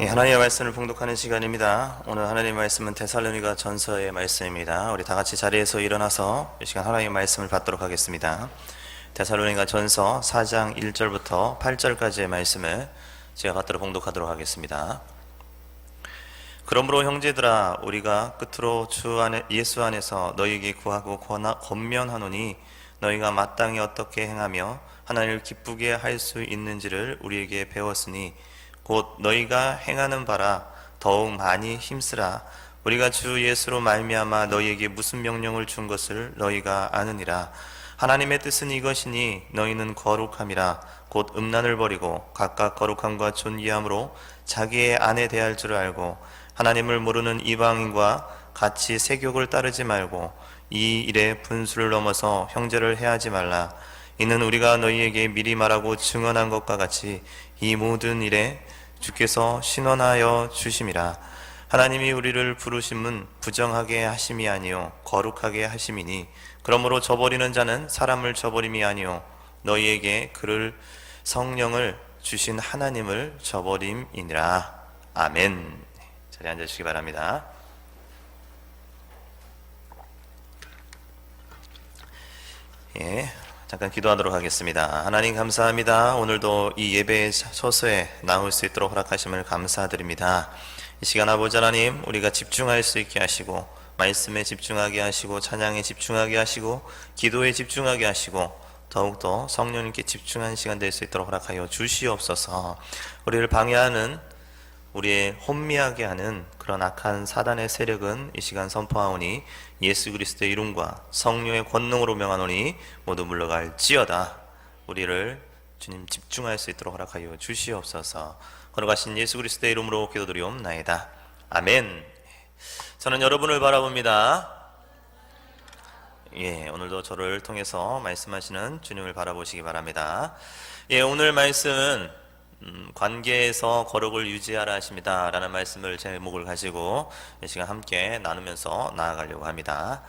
하나님의 말씀을 봉독하는 시간입니다. 오늘 하나님의 말씀은 데살로니가 전서의 말씀입니다. 우리 다 같이 자리에서 일어나서 이 시간 하나님의 말씀을 받도록 하겠습니다. 데살로니가 전서 4장 1절부터 8절까지의 말씀을 제가 받도록 봉독하도록 하겠습니다. 그러므로 형제들아, 우리가 끝으로 주 안에 예수 안에서 너희에게 구하고 권면하노니 너희가 마땅히 어떻게 행하며 하나님을 기쁘게 할 수 있는지를 우리에게 배웠으니 곧 너희가 행하는 바라 더욱 많이 힘쓰라. 우리가 주 예수로 말미암아 너희에게 무슨 명령을 준 것을 너희가 아느니라. 하나님의 뜻은 이것이니 너희는 거룩함이라. 곧 음란을 버리고 각각 거룩함과 존귀함으로 자기의 아내 대할 줄 알고 하나님을 모르는 이방인과 같이 세욕을 따르지 말고 이 일에 분수를 넘어서 형제를 해하지 말라. 이는 우리가 너희에게 미리 말하고 증언한 것과 같이 이 모든 일에 주께서 신원하여 주심이라. 하나님이 우리를 부르심은 부정하게 하심이 아니요 거룩하게 하심이니 그러므로 저버리는 자는 사람을 저버림이 아니요 너희에게 그를 성령을 주신 하나님을 저버림이니라. 아멘. 자리에 앉으시기 바랍니다. 잠깐 기도하도록 하겠습니다. 하나님 감사합니다. 오늘도 이 예배의 처소에 나올 수 있도록 허락하심을 감사드립니다. 이 시간 아버지 하나님, 우리가 집중할 수 있게 하시고 말씀에 집중하게 하시고 찬양에 집중하게 하시고 기도에 집중하게 하시고 더욱더 성령님께 집중하는 시간 될 수 있도록 허락하여 주시옵소서. 우리를 방해하는, 우리의 혼미하게 하는 그런 악한 사단의 세력은 이 시간 선포하오니 예수 그리스도의 이름과 성령의 권능으로 명하노니 모두 물러갈지어다. 우리를 주님 집중할 수 있도록 허락하여 주시옵소서. 걸어가신 예수 그리스도의 이름으로 기도드리옵나이다. 아멘. 저는 여러분을 바라봅니다. 오늘도 저를 통해서 말씀하시는 주님을 바라보시기 바랍니다. 오늘 말씀은 관계에서 거룩을 유지하라 하십니다 라는 말씀을 제목을 가지고 이 시간 함께 나누면서 나아가려고 합니다.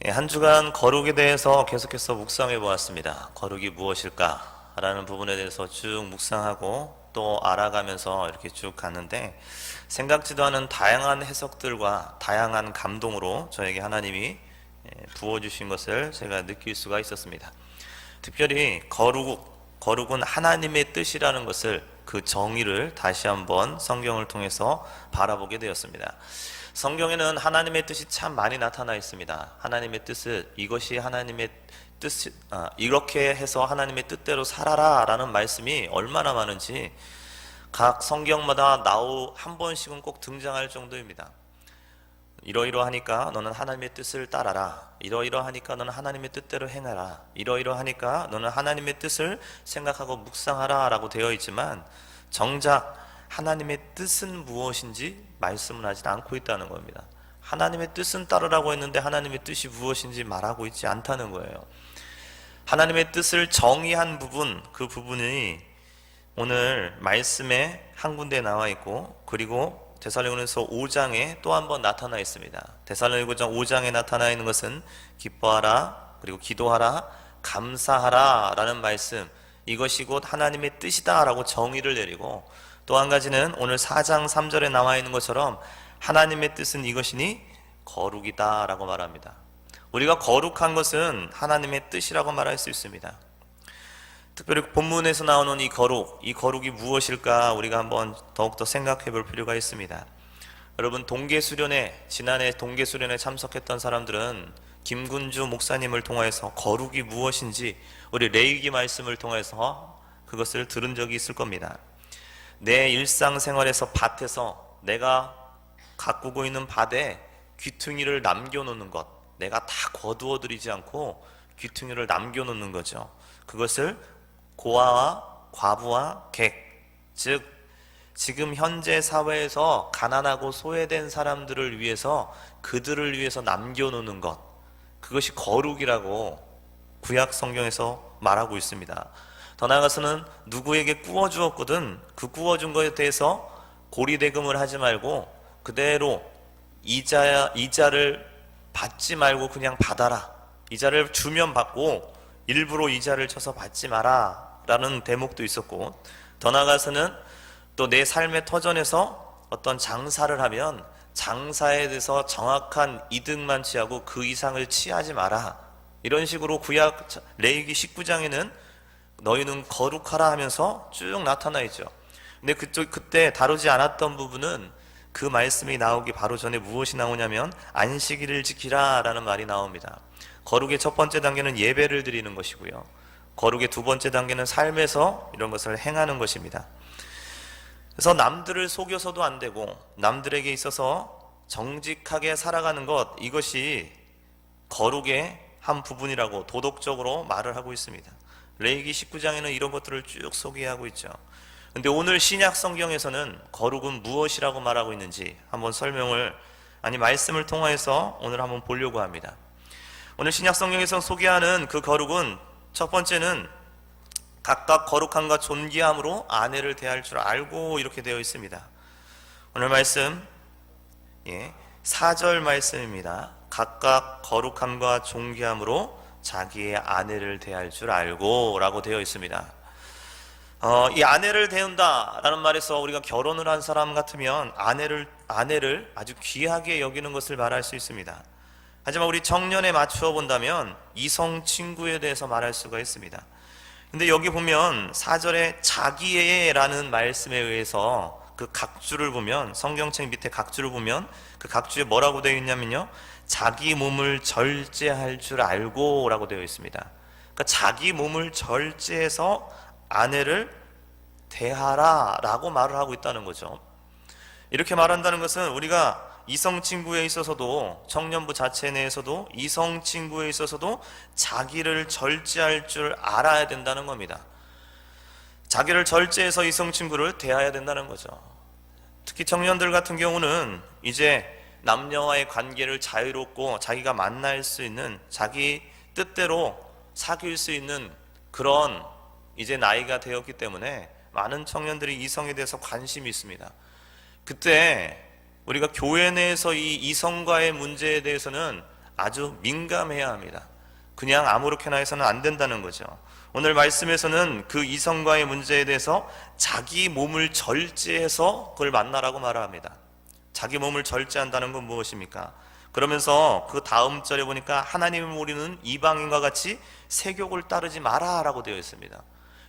한 주간 거룩에 대해서 계속해서 묵상해 보았습니다. 거룩이 무엇일까 라는 부분에 대해서 쭉 묵상하고 또 알아가면서 이렇게 쭉 갔는데, 생각지도 않은 다양한 해석들과 다양한 감동으로 저에게 하나님이 부어주신 것을 제가 느낄 수가 있었습니다. 특별히 거룩은 하나님의 뜻이라는 것을, 그 정의를 다시 한번 성경을 통해서 바라보게 되었습니다. 성경에는 하나님의 뜻이 참 많이 나타나 있습니다. 하나님의 뜻을, 이것이 하나님의 뜻, 이렇게 해서 하나님의 뜻대로 살아라 라는 말씀이 얼마나 많은지 각 성경마다 한 번씩은 꼭 등장할 정도입니다. 이러이러하니까 너는 하나님의 뜻을 따라라. 이러이러하니까 너는 하나님의 뜻대로 행하라. 이러이러하니까 너는 하나님의 뜻을 생각하고 묵상하라 라고 되어 있지만 정작 하나님의 뜻은 무엇인지 말씀은 하지 않고 있다는 겁니다. 하나님의 뜻은 따르라고 했는데 하나님의 뜻이 무엇인지 말하고 있지 않다는 거예요. 하나님의 뜻을 정의한 부분, 그 부분이 오늘 말씀에 한 군데 나와 있고, 그리고 데살로니가서 5장에 또 한 번 나타나 있습니다. 데살로니가 5장에 나타나 있는 것은 기뻐하라, 그리고 기도하라, 감사하라 라는 말씀, 이것이 곧 하나님의 뜻이다 라고 정의를 내리고, 또 한 가지는 오늘 4장 3절에 나와 있는 것처럼 하나님의 뜻은 이것이니 거룩이다 라고 말합니다. 우리가 거룩한 것은 하나님의 뜻이라고 말할 수 있습니다. 특별히 본문에서 나오는 이 거룩이 무엇일까 우리가 한번 더욱더 생각해 볼 필요가 있습니다. 여러분, 지난해 동계수련회 참석했던 사람들은 김군주 목사님을 통해서 거룩이 무엇인지 우리 레위기 말씀을 통해서 그것을 들은 적이 있을 겁니다. 내 일상생활에서 밭에서 내가 가꾸고 있는 밭에 귀퉁이를 남겨놓는 것, 내가 다 거두어들이지 않고 귀퉁이를 남겨놓는 거죠. 그것을 고아와 과부와 객, 즉 지금 현재 사회에서 가난하고 소외된 사람들을 위해서, 그들을 위해서 남겨놓는 것, 그것이 거룩이라고 구약 성경에서 말하고 있습니다. 더 나아가서는 누구에게 꾸어주었거든 그 꾸어준 것에 대해서 고리대금을 하지 말고 그대로 이자를 받지 말고 그냥 받아라. 이자를 주면 받고 일부러 이자를 쳐서 받지 마라 라는 대목도 있었고, 더 나아가서는 또 내 삶의 터전에서 어떤 장사를 하면 장사에 대해서 정확한 이득만 취하고 그 이상을 취하지 마라. 이런 식으로 구약 레위기 19장에는 너희는 거룩하라 하면서 쭉 나타나 있죠. 근데 그때 다루지 않았던 부분은 그 말씀이 나오기 바로 전에 무엇이 나오냐면 안식일을 지키라 라는 말이 나옵니다. 거룩의 첫 번째 단계는 예배를 드리는 것이고요, 거룩의 두 번째 단계는 삶에서 이런 것을 행하는 것입니다. 그래서 남들을 속여서도 안 되고 남들에게 있어서 정직하게 살아가는 것, 이것이 거룩의 한 부분이라고 도덕적으로 말을 하고 있습니다. 레위기 19장에는 이런 것들을 쭉 소개하고 있죠. 근데 오늘 신약 성경에서는 거룩은 무엇이라고 말하고 있는지 한번 말씀을 통해서 오늘 한번 보려고 합니다. 오늘 신약 성경에서 소개하는 그 거룩은 첫 번째는 각각 거룩함과 존귀함으로 아내를 대할 줄 알고, 이렇게 되어 있습니다. 오늘 말씀 4절 말씀입니다. 각각 거룩함과 존귀함으로 자기의 아내를 대할 줄 알고 라고 되어 있습니다. 이 아내를 대한다 라는 말에서 우리가 결혼을 한 사람 같으면 아내를 아주 귀하게 여기는 것을 말할 수 있습니다. 하지만 우리 청년에 맞추어 본다면 이성 친구에 대해서 말할 수가 있습니다. 근데 여기 보면 4절에 자기의 라는 말씀에 의해서 그 각주를 보면, 성경책 밑에 각주를 보면 그 각주에 뭐라고 되어 있냐면요, 자기 몸을 절제할 줄 알고 라고 되어 있습니다. 그러니까 자기 몸을 절제해서 아내를 대하라 라고 말을 하고 있다는 거죠. 이렇게 말한다는 것은 우리가 이성 친구에 있어서도, 청년부 자체 내에서도 이성 친구에 있어서도 자기를 절제할 줄 알아야 된다는 겁니다. 자기를 절제해서 이성 친구를 대해야 된다는 거죠. 특히 청년들 같은 경우는 이제 남녀와의 관계를 자유롭고 자기가 만날 수 있는, 자기 뜻대로 사귈 수 있는 그런 이제 나이가 되었기 때문에 많은 청년들이 이성에 대해서 관심이 있습니다. 그때 우리가 교회 내에서 이 이성과의 문제에 대해서는 아주 민감해야 합니다. 그냥 아무렇게나 해서는 안 된다는 거죠. 오늘 말씀에서는 그 이성과의 문제에 대해서 자기 몸을 절제해서 그걸 만나라고 말합니다. 자기 몸을 절제한다는 건 무엇입니까? 그러면서 그 다음 절에 보니까 하나님을 모르는 이방인과 같이 세욕을 따르지 마라 라고 되어 있습니다.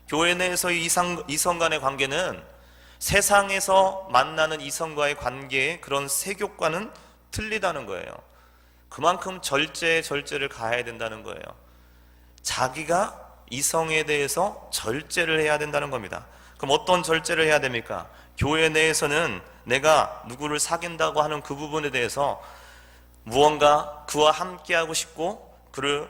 교회 내에서의 이성 간의 관계는 세상에서 만나는 이성과의 관계의 그런 세욕과는 틀리다는 거예요. 그만큼 절제를 가해야 된다는 거예요. 자기가 이성에 대해서 절제를 해야 된다는 겁니다. 그럼 어떤 절제를 해야 됩니까? 교회 내에서는 내가 누구를 사귄다고 하는 그 부분에 대해서 무언가 그와 함께하고 싶고,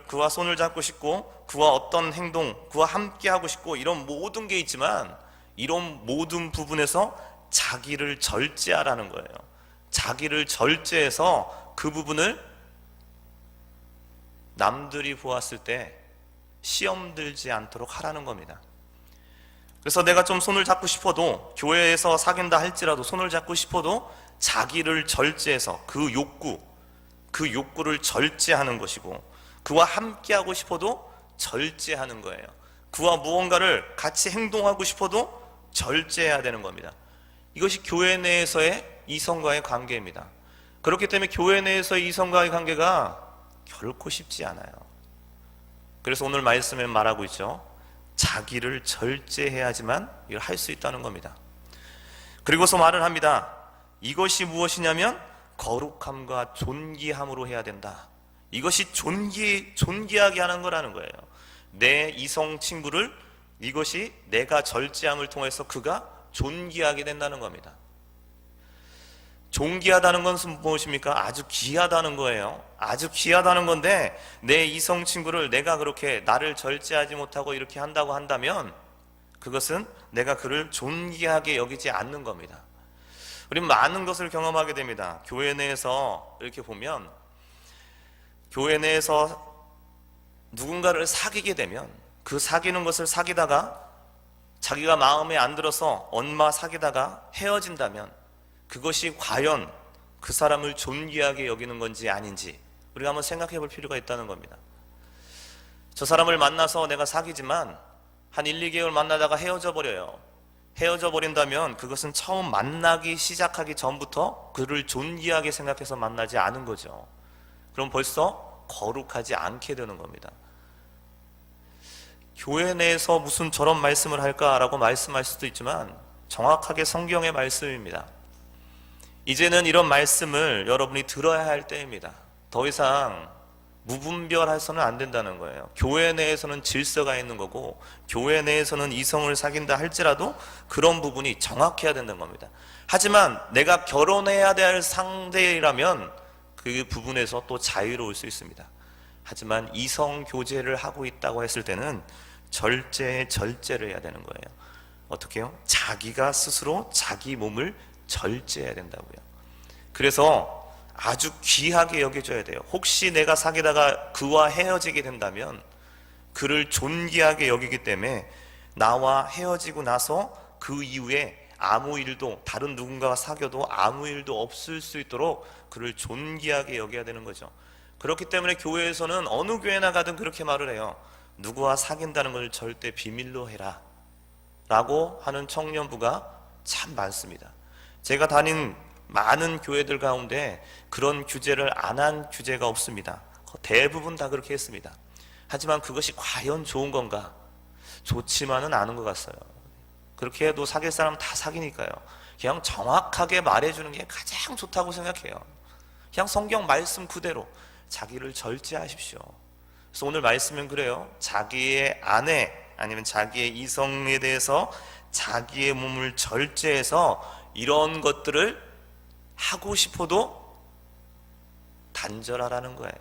그와 손을 잡고 싶고, 그와 어떤 행동, 그와 함께하고 싶고, 이런 모든 게 있지만 이런 모든 부분에서 자기를 절제하라는 거예요. 자기를 절제해서 그 부분을 남들이 보았을 때 시험 들지 않도록 하라는 겁니다. 그래서 내가 좀 손을 잡고 싶어도, 교회에서 사귄다 할지라도 손을 잡고 싶어도 자기를 절제해서 그 욕구를 절제하는 것이고, 그와 함께하고 싶어도 절제하는 거예요. 그와 무언가를 같이 행동하고 싶어도 절제해야 되는 겁니다. 이것이 교회 내에서의 이성과의 관계입니다. 그렇기 때문에 교회 내에서의 이성과의 관계가 결코 쉽지 않아요. 그래서 오늘 말씀에 말하고 있죠. 자기를 절제해야지만 이걸 할 수 있다는 겁니다. 그리고서 말을 합니다. 이것이 무엇이냐면 거룩함과 존귀함으로 해야 된다. 이것이 존귀하게 하는 거라는 거예요. 내 이성 친구를, 이것이 내가 절제함을 통해서 그가 존귀하게 된다는 겁니다. 존귀하다는 것은 무엇입니까? 아주 귀하다는 거예요. 아주 귀하다는 건데, 내 이성 친구를 내가 그렇게 나를 절제하지 못하고 이렇게 한다고 한다면 그것은 내가 그를 존귀하게 여기지 않는 겁니다. 우리는 많은 것을 경험하게 됩니다. 교회 내에서 이렇게 보면, 교회 내에서 누군가를 사귀게 되면 그 사귀는 것을 사귀다가 자기가 마음에 안 들어서 얼마 사귀다가 헤어진다면 그것이 과연 그 사람을 존귀하게 여기는 건지 아닌지 우리가 한번 생각해 볼 필요가 있다는 겁니다. 저 사람을 만나서 내가 사귀지만 한 1, 2개월 만나다가 헤어져 버려요. 헤어져 버린다면 그것은 처음 만나기 시작하기 전부터 그를 존귀하게 생각해서 만나지 않은 거죠. 그럼 벌써 거룩하지 않게 되는 겁니다. 교회 내에서 무슨 저런 말씀을 할까라고 말씀할 수도 있지만 정확하게 성경의 말씀입니다. 이제는 이런 말씀을 여러분이 들어야 할 때입니다. 더 이상 무분별해서는 안 된다는 거예요. 교회 내에서는 질서가 있는 거고, 교회 내에서는 이성을 사귄다 할지라도 그런 부분이 정확해야 된다는 겁니다. 하지만 내가 결혼해야 될 상대라면 그 부분에서 또 자유로울 수 있습니다. 하지만 이성 교제를 하고 있다고 했을 때는 절제를 해야 되는 거예요. 어떻게요? 자기가 스스로 자기 몸을 절제해야 된다고요. 그래서 아주 귀하게 여겨줘야 돼요. 혹시 내가 사귀다가 그와 헤어지게 된다면 그를 존귀하게 여기기 때문에 나와 헤어지고 나서 그 이후에 아무 일도, 다른 누군가가 사귀어도 아무 일도 없을 수 있도록 그를 존귀하게 여겨야 되는 거죠. 그렇기 때문에 교회에서는 어느 교회나 가든 그렇게 말을 해요. 누구와 사귄다는 걸 절대 비밀로 해라 라고 하는 청년부가 참 많습니다. 제가 다닌 많은 교회들 가운데 그런 규제를 안 한 교회가 없습니다. 대부분 다 그렇게 했습니다. 하지만 그것이 과연 좋은 건가? 좋지만은 않은 것 같아요. 그렇게 해도 사귈 사람 다 사귀니까요. 그냥 정확하게 말해주는 게 가장 좋다고 생각해요. 그냥 성경 말씀 그대로 자기를 절제하십시오. 그래서 오늘 말씀은 그래요. 자기의 아내 아니면 자기의 이성에 대해서 자기의 몸을 절제해서 이런 것들을 하고 싶어도 단절하라는 거예요.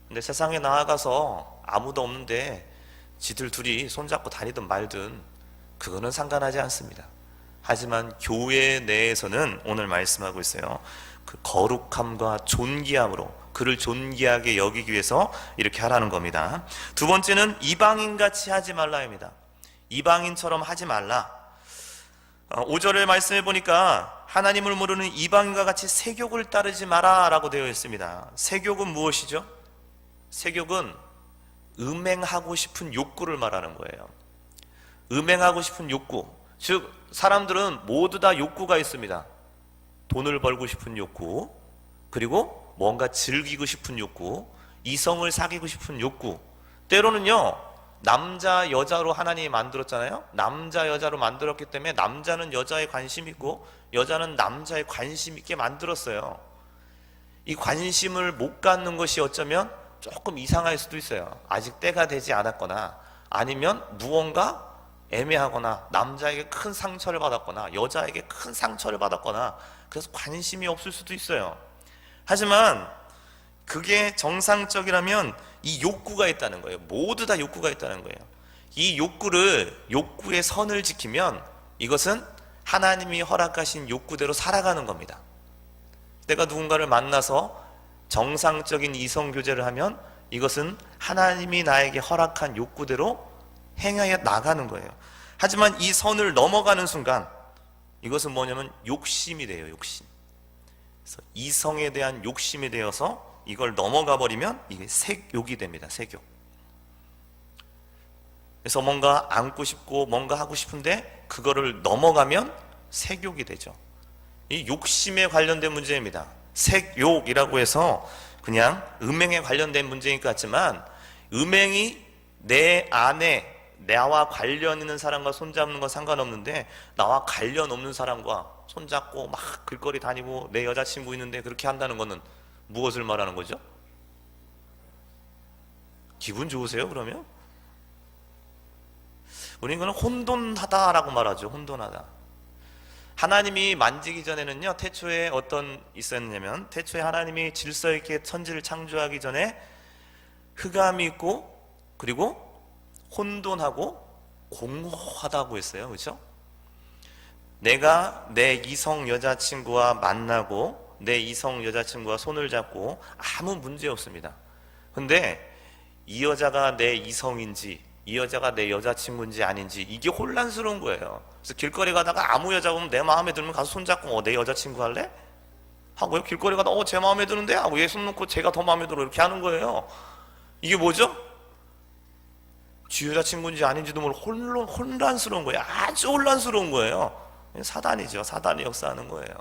근데 세상에 나아가서 아무도 없는데 지들 둘이 손잡고 다니든 말든 그거는 상관하지 않습니다. 하지만 교회 내에서는 오늘 말씀하고 있어요. 그 거룩함과 존귀함으로 그를 존귀하게 여기기 위해서 이렇게 하라는 겁니다. 두 번째는 이방인같이 하지 말라입니다. 이방인처럼 하지 말라. 5절의 말씀해 보니까 하나님을 모르는 이방인과 같이 세욕을 따르지 마라 라고 되어 있습니다. 세욕은 무엇이죠? 세욕은 음행하고 싶은 욕구를 말하는 거예요. 음행하고 싶은 욕구, 즉 사람들은 모두 다 욕구가 있습니다. 돈을 벌고 싶은 욕구, 그리고 뭔가 즐기고 싶은 욕구, 이성을 사귀고 싶은 욕구. 때로는요, 남자 여자로 하나님이 만들었잖아요. 남자 여자로 만들었기 때문에 남자는 여자에 관심 있고 여자는 남자에 관심 있게 만들었어요. 이 관심을 못 갖는 것이 어쩌면 조금 이상할 수도 있어요. 아직 때가 되지 않았거나 아니면 무언가 애매하거나 남자에게 큰 상처를 받았거나 여자에게 큰 상처를 받았거나 그래서 관심이 없을 수도 있어요. 하지만 그게 정상적이라면 이 욕구가 있다는 거예요. 모두 다 욕구가 있다는 거예요. 이 욕구의 선을 지키면 이것은 하나님이 허락하신 욕구대로 살아가는 겁니다. 내가 누군가를 만나서 정상적인 이성교제를 하면 이것은 하나님이 나에게 허락한 욕구대로 행하여 나가는 거예요. 하지만 이 선을 넘어가는 순간 이것은 뭐냐면 욕심이 돼요. 욕심. 그래서 이성에 대한 욕심이 되어서 이걸 넘어가 버리면 이게 색욕이 됩니다. 색욕. 그래서 뭔가 안고 싶고 뭔가 하고 싶은데 그거를 넘어가면 색욕이 되죠. 이 욕심에 관련된 문제입니다. 색욕이라고 해서 그냥 음행에 관련된 문제인 것 같지만 음행이 내 안에 나와 관련 있는 사람과 손잡는 건 상관없는데 나와 관련 없는 사람과 손잡고 막 길거리 다니고 내 여자친구 있는데 그렇게 한다는 것은 무엇을 말하는 거죠? 기분 좋으세요 그러면? 우리는 그건 혼돈하다라고 말하죠. 혼돈하다. 하나님이 만지기 전에는요, 태초에 어떤 있었냐면 태초에 하나님이 질서 있게 천지를 창조하기 전에 흑암이 있고 그리고 혼돈하고 공허하다고 했어요. 그렇죠? 내가 내 이성 여자친구와 만나고 내 이성 여자친구와 손을 잡고 아무 문제 없습니다. 근데 이 여자가 내 이성인지 이 여자가 내 여자친구인지 아닌지 이게 혼란스러운 거예요. 그래서 길거리 가다가 아무 여자 보면 내 마음에 들면 가서 손잡고 내 여자친구 할래? 하고요. 길거리 가다가 제 마음에 드는데 하고 얘 손 놓고 제가 더 마음에 들어 이렇게 하는 거예요. 이게 뭐죠? 지 여자친구인지 아닌지도 모르고 혼란스러운 거예요. 아주 혼란스러운 거예요. 사단이죠. 사단이 역사하는 거예요.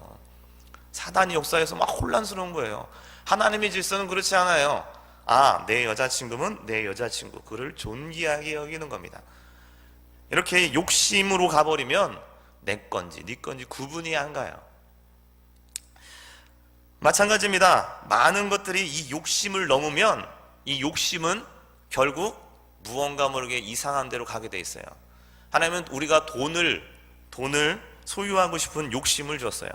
사단이 역사해서 막 혼란스러운 거예요. 하나님의 질서는 그렇지 않아요. 내 여자친구면 내 여자친구, 그를 존귀하게 여기는 겁니다. 이렇게 욕심으로 가버리면 내 건지 네 건지 구분이 안 가요. 마찬가지입니다. 많은 것들이 이 욕심을 넘으면 이 욕심은 결국 무언가 모르게 이상한 데로 가게 돼 있어요. 하나님은 우리가 돈을 소유하고 싶은 욕심을 줬어요.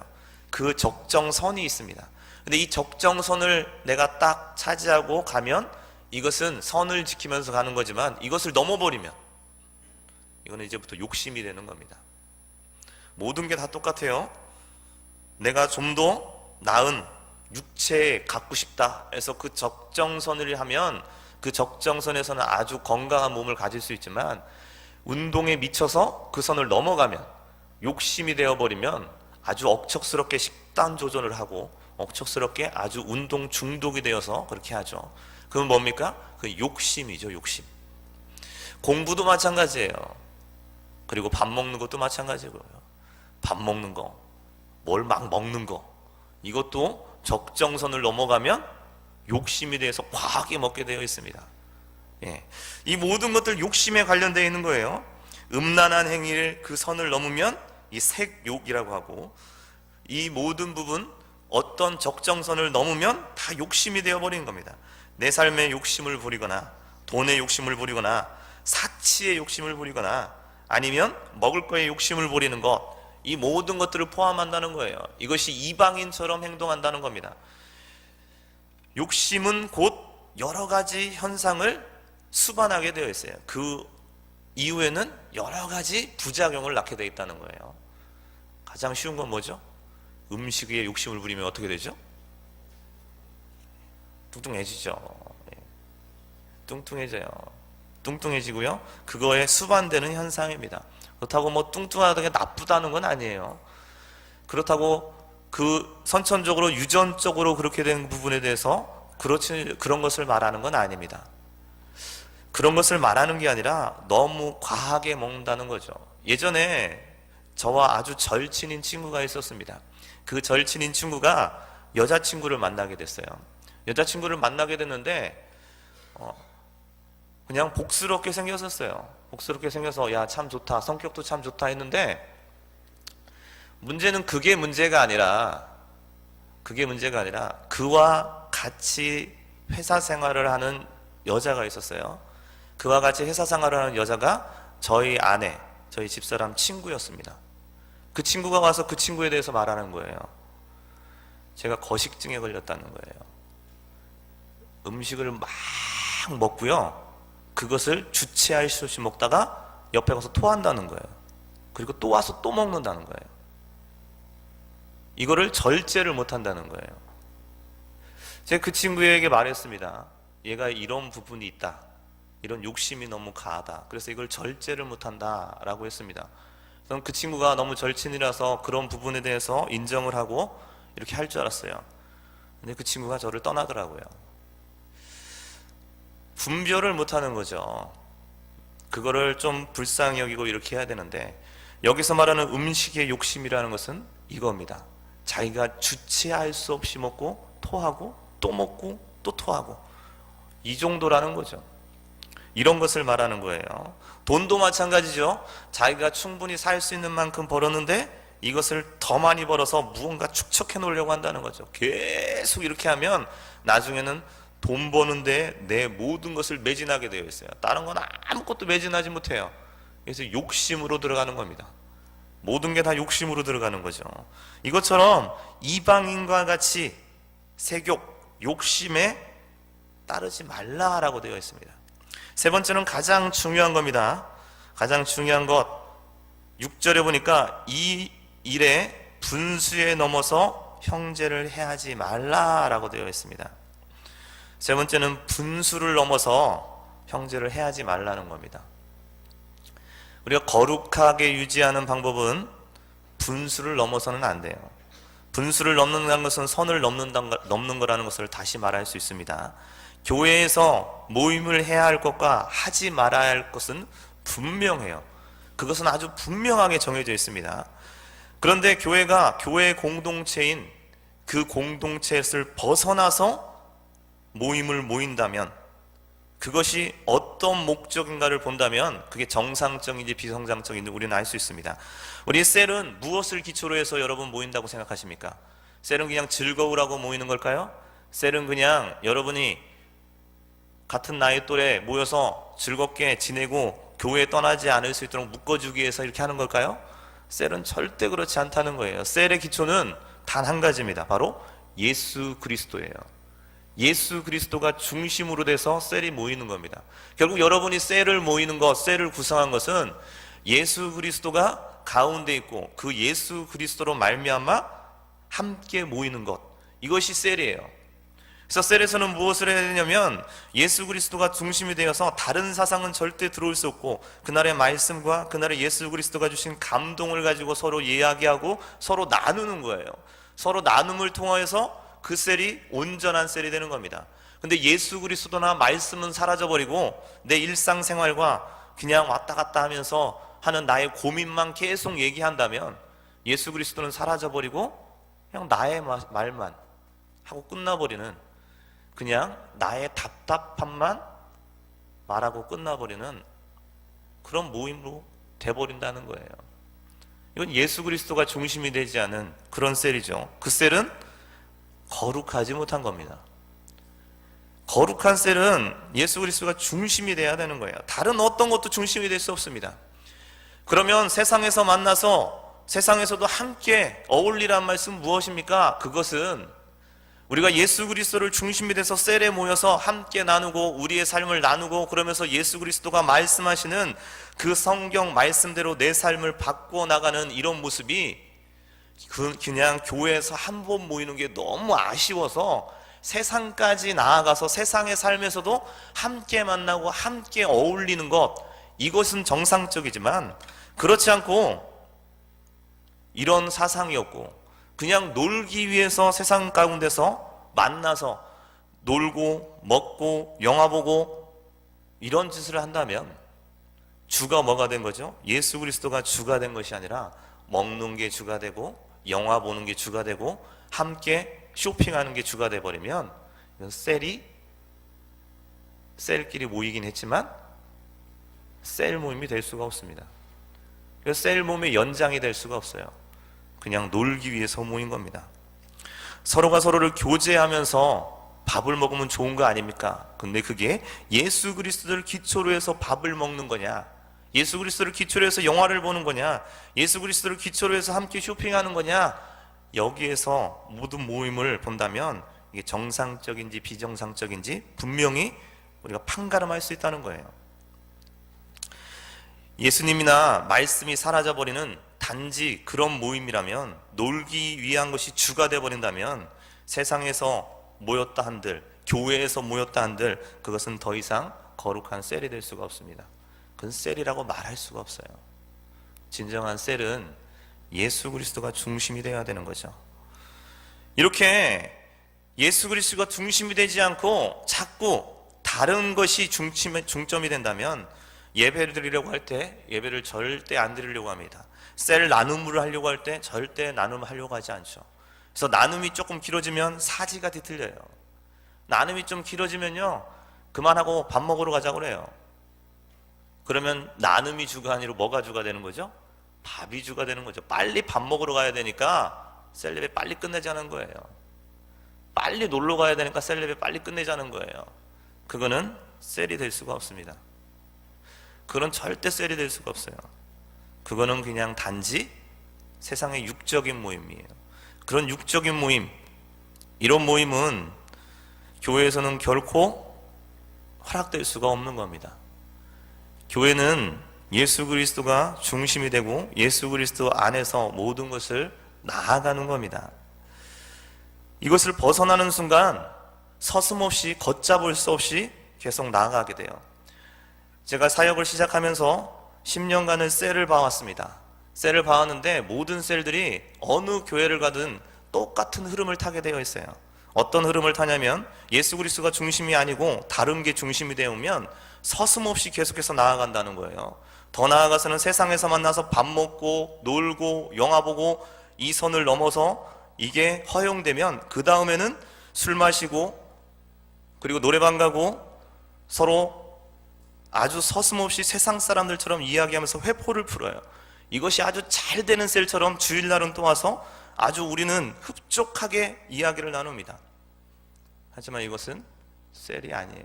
그 적정선이 있습니다. 근데 이 적정선을 내가 딱 차지하고 가면 이것은 선을 지키면서 가는 거지만, 이것을 넘어버리면 이거는 이제부터 욕심이 되는 겁니다. 모든 게 다 똑같아요. 내가 좀 더 나은 육체 갖고 싶다 해서 그 적정선을 하면 그 적정선에서는 아주 건강한 몸을 가질 수 있지만, 운동에 미쳐서 그 선을 넘어가면, 욕심이 되어버리면 아주 억척스럽게 식단 조절을 하고 억척스럽게 아주 운동 중독이 되어서 그렇게 하죠. 그건 뭡니까? 그 욕심이죠. 욕심. 공부도 마찬가지예요. 그리고 밥 먹는 것도 마찬가지고요. 밥 먹는 거, 뭘 막 먹는 거, 이것도 적정선을 넘어가면 욕심이 돼서 과하게 먹게 되어 있습니다. 이 모든 것들 욕심에 관련되어 있는 거예요. 음란한 행위를 그 선을 넘으면 이 색욕이라고 하고, 이 모든 부분 어떤 적정선을 넘으면 다 욕심이 되어버리는 겁니다. 내 삶에 욕심을 부리거나, 돈의 욕심을 부리거나, 사치의 욕심을 부리거나, 아니면 먹을 거에 욕심을 부리는 것, 이 모든 것들을 포함한다는 거예요. 이것이 이방인처럼 행동한다는 겁니다. 욕심은 곧 여러 가지 현상을 수반하게 되어 있어요. 그 이후에는 여러 가지 부작용을 낳게 되어 있다는 거예요. 가장 쉬운 건 뭐죠? 음식에 욕심을 부리면 어떻게 되죠? 뚱뚱해지죠. 뚱뚱해지고요. 그거에 수반되는 현상입니다. 그렇다고 뭐 뚱뚱하다는 게 나쁘다는 건 아니에요. 그렇다고 그 선천적으로 유전적으로 그렇게 된 부분에 대해서 그런 것을 말하는 건 아닙니다. 그런 것을 말하는 게 아니라 너무 과하게 먹는다는 거죠. 예전에 저와 아주 절친인 친구가 있었습니다. 그 절친인 친구가 여자친구를 만나게 됐어요. 여자친구를 만나게 됐는데 그냥 복스럽게 생겼었어요. 복스럽게 생겨서 야, 참 좋다, 성격도 참 좋다 했는데, 문제는 그게 문제가 아니라 그와 같이 회사 생활을 하는 여자가 있었어요. 그와 같이 회사 생활을 하는 여자가 저희 아내, 저희 집사람 친구였습니다. 그 친구가 와서 그 친구에 대해서 말하는 거예요. 제가 거식증에 걸렸다는 거예요. 음식을 막 먹고요, 그것을 주체할 수 없이 먹다가 옆에 가서 토한다는 거예요. 그리고 또 와서 또 먹는다는 거예요. 이거를 절제를 못한다는 거예요. 제가 그 친구에게 말했습니다. 얘가 이런 부분이 있다, 이런 욕심이 너무 과하다, 그래서 이걸 절제를 못한다 라고 했습니다. 저는 그 친구가 너무 절친이라서 그런 부분에 대해서 인정을 하고 이렇게 할 줄 알았어요. 근데 그 친구가 저를 떠나더라고요. 분별을 못하는 거죠. 그거를 좀 불쌍히 여기고 이렇게 해야 되는데, 여기서 말하는 음식의 욕심이라는 것은 이겁니다. 자기가 주체할 수 없이 먹고 토하고 또 먹고 또 토하고, 이 정도라는 거죠. 이런 것을 말하는 거예요. 돈도 마찬가지죠. 자기가 충분히 살 수 있는 만큼 벌었는데 이것을 더 많이 벌어서 무언가 축적해 놓으려고 한다는 거죠. 계속 이렇게 하면 나중에는 돈 버는데 내 모든 것을 매진하게 되어 있어요. 다른 건 아무것도 매진하지 못해요. 그래서 욕심으로 들어가는 겁니다. 모든 게 다 욕심으로 들어가는 거죠. 이것처럼 이방인과 같이 색욕, 욕심에 따르지 말라라고 되어 있습니다. 세 번째는 가장 중요한 겁니다. 가장 중요한 것, 6절에 보니까 이 일에 분수에 넘어서 형제를 해하지 말라라고 되어 있습니다. 세 번째는 분수를 넘어서 형제를 해하지 말라는 겁니다. 우리가 거룩하게 유지하는 방법은 분수를 넘어서는 안 돼요. 분수를 넘는다는 것은 선을 넘는 거라는 것을 다시 말할 수 있습니다. 교회에서 모임을 해야 할 것과 하지 말아야 할 것은 분명해요. 그것은 아주 분명하게 정해져 있습니다. 그런데 교회가 교회 공동체인 그 공동체를 벗어나서 모임을 모인다면, 그것이 어떤 목적인가를 본다면 그게 정상적인지 비정상적인지 우리는 알 수 있습니다. 우리 셀은 무엇을 기초로 해서 여러분 모인다고 생각하십니까? 셀은 그냥 즐거우라고 모이는 걸까요? 셀은 그냥 여러분이 같은 나이 또래 모여서 즐겁게 지내고 교회에 떠나지 않을 수 있도록 묶어주기 위해서 이렇게 하는 걸까요? 셀은 절대 그렇지 않다는 거예요. 셀의 기초는 단 한 가지입니다. 바로 예수 그리스도예요. 예수 그리스도가 중심으로 돼서 셀이 모이는 겁니다. 결국 여러분이 셀을 모이는 것, 셀을 구성한 것은 예수 그리스도가 가운데 있고 그 예수 그리스도로 말미암아 함께 모이는 것, 이것이 셀이에요. 그래서 셀에서는 무엇을 해야 되냐면 예수 그리스도가 중심이 되어서 다른 사상은 절대 들어올 수 없고, 그날의 말씀과 그날의 예수 그리스도가 주신 감동을 가지고 서로 이야기하고 서로 나누는 거예요. 서로 나눔을 통하여서 그 셀이 온전한 셀이 되는 겁니다. 근데 예수 그리스도나 말씀은 사라져버리고 내 일상생활과 그냥 왔다 갔다 하면서 하는 나의 고민만 계속 얘기한다면 예수 그리스도는 사라져버리고 그냥 나의 말만 하고 끝나버리는, 그냥 나의 답답함만 말하고 끝나버리는 그런 모임으로 돼버린다는 거예요. 이건 예수 그리스도가 중심이 되지 않은 그런 셀이죠. 그 셀은 거룩하지 못한 겁니다. 거룩한 셀은 예수 그리스도가 중심이 돼야 되는 거예요. 다른 어떤 것도 중심이 될 수 없습니다. 그러면 세상에서 만나서 세상에서도 함께 어울리란 말씀 무엇입니까? 그것은 우리가 예수 그리스도를 중심이 돼서 셀에 모여서 함께 나누고 우리의 삶을 나누고 그러면서 예수 그리스도가 말씀하시는 그 성경 말씀대로 내 삶을 바꾸어 나가는 이런 모습이 그냥 교회에서 한 번 모이는 게 너무 아쉬워서 세상까지 나아가서 세상의 삶에서도 함께 만나고 함께 어울리는 것, 이것은 정상적이지만 그렇지 않고 이런 사상이었고 그냥 놀기 위해서 세상 가운데서 만나서 놀고 먹고 영화 보고 이런 짓을 한다면 주가 뭐가 된 거죠? 예수 그리스도가 주가 된 것이 아니라 먹는 게 주가 되고 영화 보는 게 주가 되고 함께 쇼핑하는 게 주가 돼버리면 셀끼리 모이긴 했지만 셀 모임이 될 수가 없습니다. 셀 모임의 연장이 될 수가 없어요. 그냥 놀기 위해서 모인 겁니다. 서로가 서로를 교제하면서 밥을 먹으면 좋은 거 아닙니까? 근데 그게 예수 그리스도를 기초로 해서 밥을 먹는 거냐, 예수 그리스도를 기초로 해서 영화를 보는 거냐, 예수 그리스도를 기초로 해서 함께 쇼핑하는 거냐, 여기에서 모든 모임을 본다면 이게 정상적인지 비정상적인지 분명히 우리가 판가름할 수 있다는 거예요. 예수님이나 말씀이 사라져버리는 단지 그런 모임이라면, 놀기 위한 것이 주가 되어버린다면 세상에서 모였다 한들, 교회에서 모였다 한들 그것은 더 이상 거룩한 셀이 될 수가 없습니다. 그건 셀이라고 말할 수가 없어요. 진정한 셀은 예수 그리스도가 중심이 되어야 되는 거죠. 이렇게 예수 그리스도가 중심이 되지 않고 자꾸 다른 것이 중점이 된다면 예배를 드리려고 할 때 예배를 절대 안 드리려고 합니다. 셀 나눔을 하려고 할 때 절대 나눔하려고 하지 않죠. 그래서 나눔이 조금 길어지면 사지가 뒤틀려요. 나눔이 좀 길어지면요 그만하고 밥 먹으러 가자고 그래요. 그러면 나눔이 주가 아니라 뭐가 주가 되는 거죠? 밥이 주가 되는 거죠. 빨리 밥 먹으러 가야 되니까 셀 예배 빨리 끝내자는 거예요. 빨리 놀러 가야 되니까 셀 예배 빨리 끝내자는 거예요. 그거는 셀이 될 수가 없습니다. 그건 절대 셀이 될 수가 없어요. 그거는 그냥 단지 세상의 육적인 모임이에요. 그런 육적인 모임, 이런 모임은 교회에서는 결코 허락될 수가 없는 겁니다. 교회는 예수 그리스도가 중심이 되고 예수 그리스도 안에서 모든 것을 나아가는 겁니다. 이것을 벗어나는 순간 서슴없이 걷잡을 수 없이 계속 나아가게 돼요. 제가 사역을 시작하면서 10년간을 셀을 봐왔습니다. 셀을 봐왔는데 모든 셀들이 어느 교회를 가든 똑같은 흐름을 타게 되어 있어요. 어떤 흐름을 타냐면 예수 그리스도가 중심이 아니고 다른 게 중심이 되면 서슴없이 계속해서 나아간다는 거예요. 더 나아가서는 세상에서 만나서 밥 먹고 놀고 영화 보고 이 선을 넘어서 이게 허용되면 그 다음에는 술 마시고 그리고 노래방 가고 서로 아주 서슴없이 세상 사람들처럼 이야기하면서 회포를 풀어요. 이것이 아주 잘 되는 셀처럼 주일날은 또 와서 아주 우리는 흡족하게 이야기를 나눕니다. 하지만 이것은 셀이 아니에요.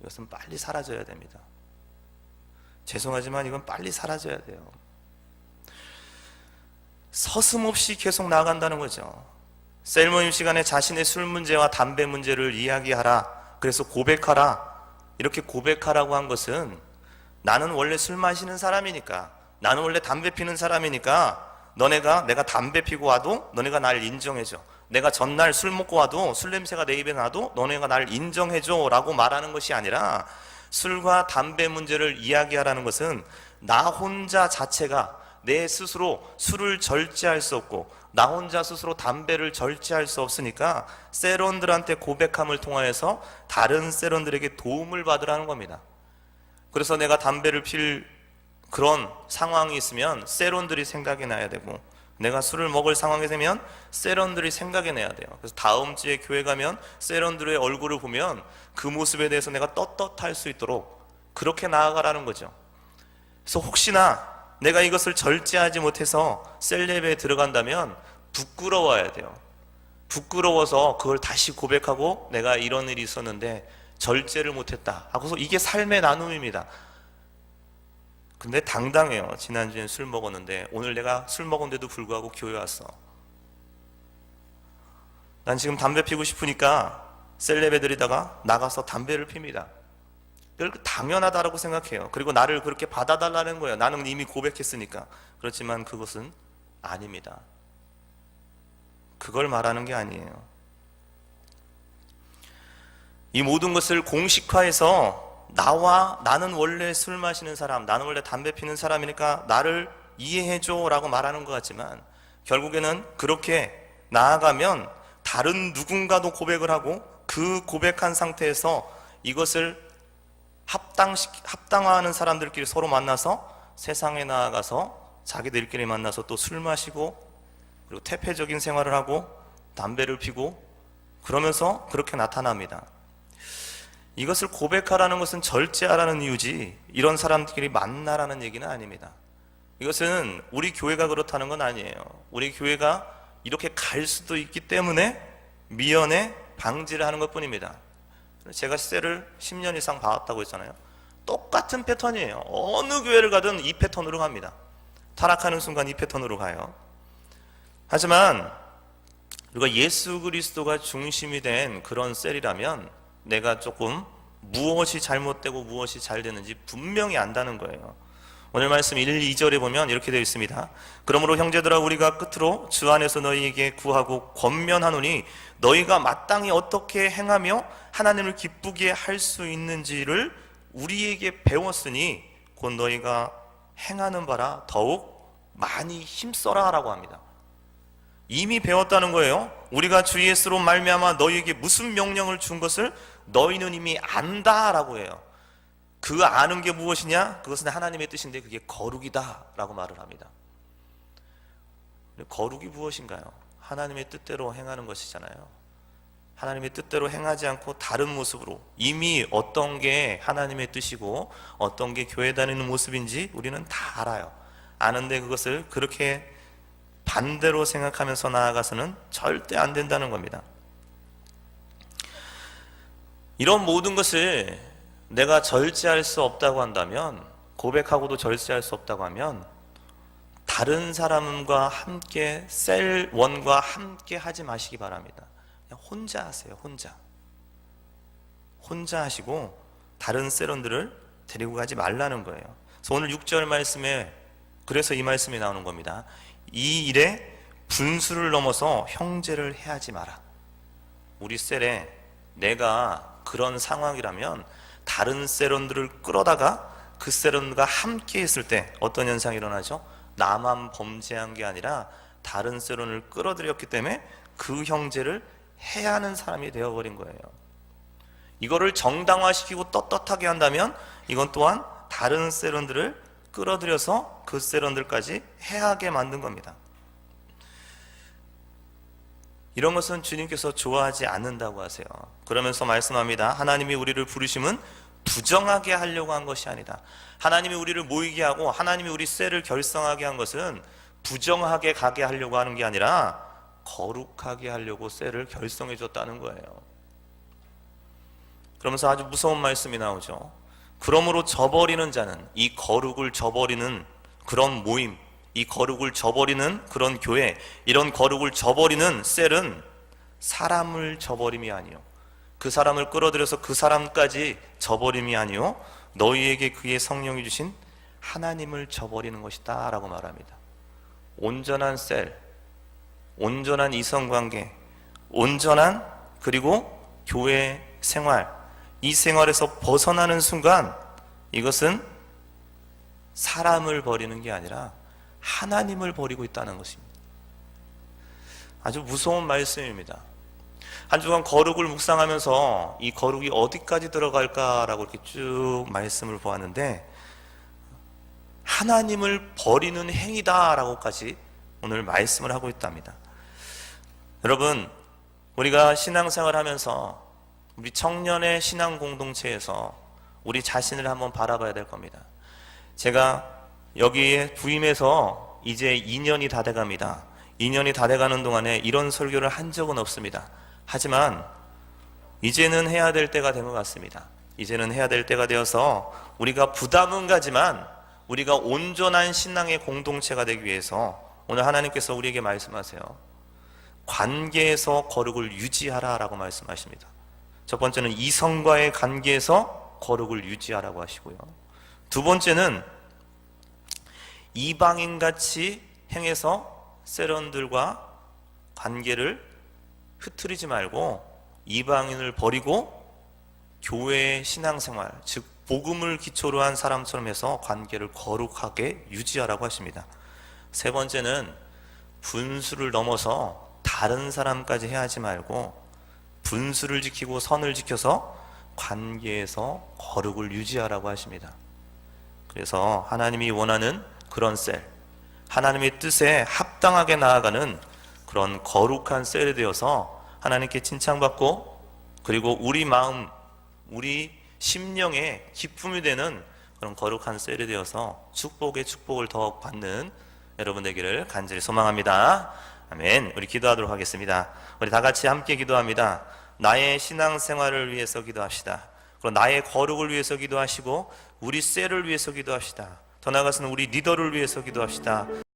이것은 빨리 사라져야 됩니다. 죄송하지만 이건 빨리 사라져야 돼요. 서슴없이 계속 나아간다는 거죠. 셀 모임 시간에 자신의 술 문제와 담배 문제를 이야기하라, 그래서 고백하라, 이렇게 고백하라고 한 것은 나는 원래 술 마시는 사람이니까, 나는 원래 담배 피는 사람이니까 내가 담배 피고 와도 너네가 날 인정해줘. 내가 전날 술 먹고 와도 술 냄새가 내 입에 나도 너네가 날 인정해줘 라고 말하는 것이 아니라, 술과 담배 문제를 이야기하라는 것은 나 혼자 자체가 내 스스로 술을 절제할 수 없고 나 혼자 스스로 담배를 절제할 수 없으니까 세론들한테 고백함을 통하여서 다른 세론들에게 도움을 받으라는 겁니다. 그래서 내가 담배를 필 그런 상황이 있으면 세론들이 생각이 나야 되고, 내가 술을 먹을 상황이 되면 세론들이 생각이 나야 돼요. 그래서 다음 주에 교회 가면 세론들의 얼굴을 보면 그 모습에 대해서 내가 떳떳할 수 있도록 그렇게 나아가라는 거죠. 그래서 혹시나 내가 이것을 절제하지 못해서 셀레브에 들어간다면 부끄러워야 돼요. 부끄러워서 그걸 다시 고백하고 내가 이런 일이 있었는데 절제를 못했다 하고서, 이게 삶의 나눔입니다. 근데 당당해요. 지난주엔 술 먹었는데 오늘 내가 술 먹었는데도 불구하고 교회 왔어. 난 지금 담배 피고 싶으니까 셀레브들이다가 나가서 담배를 핍니다. 당연하다라고 생각해요. 그리고 나를 그렇게 받아달라는 거예요. 나는 이미 고백했으니까. 그렇지만 그것은 아닙니다. 그걸 말하는 게 아니에요. 이 모든 것을 공식화해서 나는 원래 술 마시는 사람, 나는 원래 담배 피는 사람이니까 나를 이해해줘 라고 말하는 것 같지만, 결국에는 그렇게 나아가면 다른 누군가도 고백을 하고 그 고백한 상태에서 이것을 합당화하는 사람들끼리 서로 만나서 세상에 나아가서 자기들끼리 만나서 또 술 마시고 그리고 태폐적인 생활을 하고 담배를 피고 그러면서 그렇게 나타납니다. 이것을 고백하라는 것은 절제하라는 이유지 이런 사람들끼리 만나라는 얘기는 아닙니다. 이것은 우리 교회가 그렇다는 건 아니에요. 우리 교회가 이렇게 갈 수도 있기 때문에 미연에 방지를 하는 것 뿐입니다. 제가 셀을 10년 이상 봐왔다고 했잖아요. 똑같은 패턴이에요. 어느 교회를 가든 이 패턴으로 갑니다. 타락하는 순간 이 패턴으로 가요. 하지만 우리가 예수 그리스도가 중심이 된 그런 셀이라면 내가 조금 무엇이 잘못되고 무엇이 잘 되는지 분명히 안다는 거예요. 오늘 말씀 1, 2절에 보면 이렇게 되어 있습니다. 그러므로 형제들아, 우리가 끝으로 주 안에서 너희에게 구하고 권면하노니 너희가 마땅히 어떻게 행하며 하나님을 기쁘게 할 수 있는지를 우리에게 배웠으니 곧 너희가 행하는 바라 더욱 많이 힘써라 라고 합니다. 이미 배웠다는 거예요. 우리가 주 예수로 말미암아 너희에게 무슨 명령을 준 것을 너희는 이미 안다라고 해요. 그 아는 게 무엇이냐? 그것은 하나님의 뜻인데 그게 거룩이다 라고 말을 합니다. 거룩이 무엇인가요? 하나님의 뜻대로 행하는 것이잖아요. 하나님의 뜻대로 행하지 않고 다른 모습으로, 이미 어떤 게 하나님의 뜻이고 어떤 게 교회 다니는 모습인지 우리는 다 알아요. 아는데 그것을 그렇게 반대로 생각하면서 나아가서는 절대 안 된다는 겁니다. 이런 모든 것을 내가 절제할 수 없다고 한다면, 고백하고도 절제할 수 없다고 하면 다른 사람과 함께, 셀원과 함께 하지 마시기 바랍니다. 그냥 혼자 하세요. 혼자 하시고 다른 셀원들을 데리고 가지 말라는 거예요. 그래서 오늘 6절 말씀에 그래서 이 말씀이 나오는 겁니다. 이 일에 분수를 넘어서 형제를 해하지 마라. 우리 셀에 내가 그런 상황이라면 다른 셀원들을 끌어다가 그 셀원과 함께 있을 때 어떤 현상이 일어나죠? 나만 범죄한 게 아니라 다른 셀원을 끌어들였기 때문에 그 형제를 해하는 사람이 되어버린 거예요. 이거를 정당화시키고 떳떳하게 한다면 이건 또한 다른 세론들을 끌어들여서 그 세론들까지 해하게 만든 겁니다. 이런 것은 주님께서 좋아하지 않는다고 하세요. 그러면서 말씀합니다. 하나님이 우리를 부르심은 부정하게 하려고 한 것이 아니다. 하나님이 우리를 모이게 하고 하나님이 우리 셀을 결성하게 한 것은 부정하게 가게 하려고 하는 게 아니라 거룩하게 하려고 셀을 결성해 줬다는 거예요. 그러면서 아주 무서운 말씀이 나오죠. 그러므로 저버리는 자는, 이 거룩을 저버리는 그런 모임, 이 거룩을 저버리는 그런 교회, 이런 거룩을 저버리는 셀은 사람을 저버림이 아니요, 그 사람을 끌어들여서 그 사람까지 저버림이 아니요, 너희에게 그의 성령이 주신 하나님을 저버리는 것이다 라고 말합니다. 온전한 셀, 온전한 이성관계, 온전한 그리고 교회 생활, 이 생활에서 벗어나는 순간 이것은 사람을 버리는 게 아니라 하나님을 버리고 있다는 것입니다. 아주 무서운 말씀입니다. 한 주간 거룩을 묵상하면서 이 거룩이 어디까지 들어갈까라고 이렇게 쭉 말씀을 보았는데, 하나님을 버리는 행위다라고까지 오늘 말씀을 하고 있답니다. 여러분, 우리가 신앙생활 하면서 우리 청년의 신앙 공동체에서 우리 자신을 한번 바라봐야 될 겁니다. 제가 여기에 부임해서 이제 2년이 다 돼갑니다. 2년이 다 돼가는 동안에 이런 설교를 한 적은 없습니다. 하지만 이제는 해야 될 때가 된 것 같습니다. 이제는 해야 될 때가 되어서 우리가 부담은 가지만 우리가 온전한 신앙의 공동체가 되기 위해서 오늘 하나님께서 우리에게 말씀하세요. 관계에서 거룩을 유지하라라고 말씀하십니다. 첫 번째는 이성과의 관계에서 거룩을 유지하라고 하시고요. 두 번째는 이방인같이 행해서 세런들과 관계를 흐트리지 말고 이방인을 버리고 교회의 신앙생활, 즉 복음을 기초로 한 사람처럼 해서 관계를 거룩하게 유지하라고 하십니다. 세 번째는 분수를 넘어서 다른 사람까지 해하지 말고 분수를 지키고 선을 지켜서 관계에서 거룩을 유지하라고 하십니다. 그래서 하나님이 원하는 그런 셀, 하나님의 뜻에 합당하게 나아가는 그런 거룩한 셀이 되어서 하나님께 칭찬받고 그리고 우리 마음, 우리 심령의 기쁨이 되는 그런 거룩한 셀이 되어서 축복의 축복을 더욱 받는 여러분 되기를 간절히 소망합니다. 아멘. 우리 기도하도록 하겠습니다. 우리 다 같이 함께 기도합니다. 나의 신앙생활을 위해서 기도합시다. 그리고 나의 거룩을 위해서 기도하시고 우리 셀을 위해서 기도합시다. 더 나아가서는 우리 리더를 위해서 기도합시다.